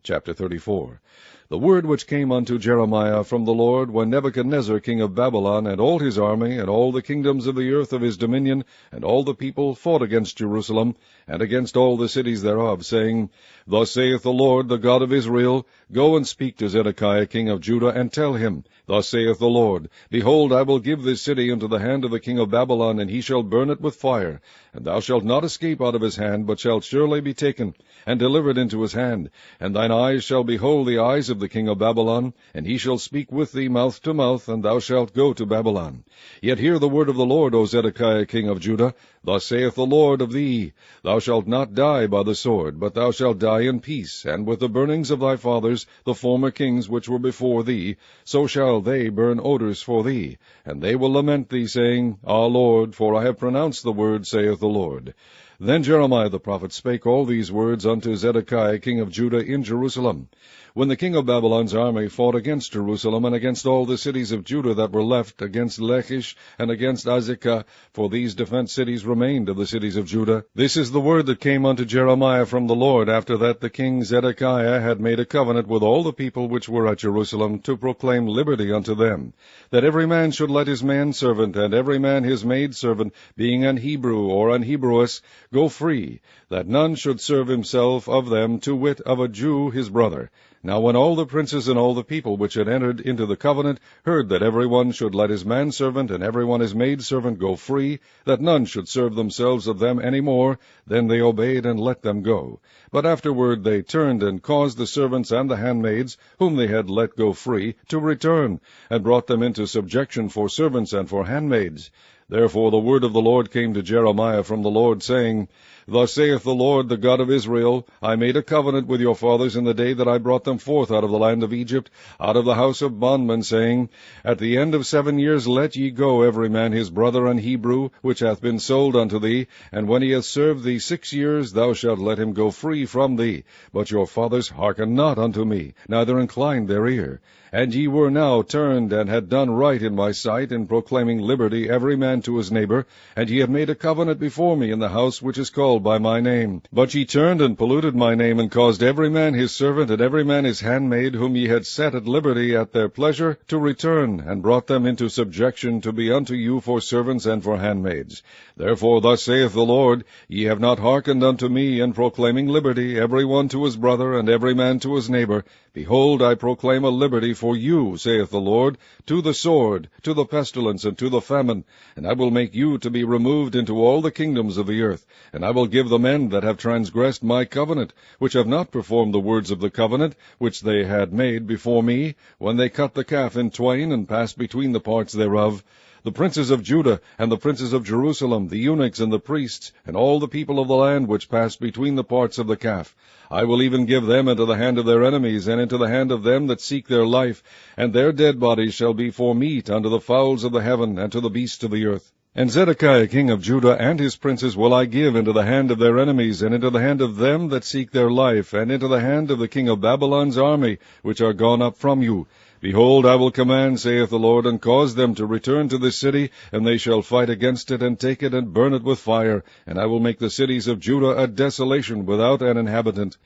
Chapter 34. The word which came unto Jeremiah from the Lord, when Nebuchadnezzar king of Babylon, and all his army, and all the kingdoms of the earth of his dominion, and all the people fought against Jerusalem, and against all the cities thereof, saying, Thus saith the Lord, the God of Israel, Go and speak to Zedekiah king of Judah, and tell him, Thus saith the Lord, Behold, I will give this city into the hand of the king of Babylon, and he shall burn it with fire. And thou shalt not escape out of his hand, but shalt surely be taken, and delivered into his hand. And thine eyes shall behold the eyes of the king of Babylon, and he shall speak with thee mouth to mouth, and thou shalt go to Babylon. Yet hear the word of the Lord, O Zedekiah king of Judah. Thus saith the Lord of thee, Thou shalt not die by the sword, but thou shalt die in peace, and with the burnings of thy fathers, the former kings which were before thee, so shall they burn odors for thee. And they will lament thee, saying, Ah, Lord, for I have pronounced the word, saith the Lord. Then Jeremiah the prophet spake all these words unto Zedekiah king of Judah in Jerusalem. When the king of Babylon's army fought against Jerusalem, and against all the cities of Judah that were left, against Lachish, and against Azekah, for these defenced cities remained of the cities of Judah, this is the word that came unto Jeremiah from the Lord, after that the king Zedekiah had made a covenant with all the people which were at Jerusalem, to proclaim liberty unto them, that every man should let his manservant, and every man his maidservant, being an Hebrew or an Hebrewess, go free, that none should serve himself of them, to wit, of a Jew his brother. Now when all the princes and all the people which had entered into the covenant heard that every one should let his manservant and every one his maidservant go free, that none should serve themselves of them any more, then they obeyed and let them go. But afterward they turned and caused the servants and the handmaids, whom they had let go free, to return, and brought them into subjection for servants and for handmaids. Therefore the word of the Lord came to Jeremiah from the Lord, saying, Thus saith the Lord, the God of Israel, I made a covenant with your fathers in the day that I brought them forth out of the land of Egypt, out of the house of bondmen, saying, At the end of 7 years let ye go every man his brother an Hebrew, which hath been sold unto thee, and when he hath served thee 6 years, thou shalt let him go free from thee. But your fathers hearkened not unto me, neither inclined their ear. And ye were now turned, and had done right in my sight, in proclaiming liberty every man to his neighbor, and ye have made a covenant before me in the house which is called by my name. But ye turned and polluted my name, and caused every man his servant, and every man his handmaid, whom ye had set at liberty at their pleasure, to return, and brought them into subjection to be unto you for servants and for handmaids. Therefore thus saith the Lord, Ye have not hearkened unto me in proclaiming liberty, every one to his brother, and every man to his neighbor. Behold, I proclaim a liberty for you, saith the Lord, to the sword, to the pestilence, and to the famine. And I will make you to be removed into all the kingdoms of the earth. And I will give the men that have transgressed my covenant, which have not performed the words of the covenant, which they had made before me, when they cut the calf in twain, and passed between the parts thereof, the princes of Judah, and the princes of Jerusalem, the eunuchs and the priests, and all the people of the land which passed between the parts of the calf. I will even give them into the hand of their enemies, and into the hand of them that seek their life, and their dead bodies shall be for meat unto the fowls of the heaven, and to the beasts of the earth. And Zedekiah king of Judah and his princes will I give into the hand of their enemies, and into the hand of them that seek their life, and into the hand of the king of Babylon's army, which are gone up from you. Behold, I will command, saith the Lord, and cause them to return to this city, and they shall fight against it, and take it, and burn it with fire. And I will make the cities of Judah a desolation without an inhabitant.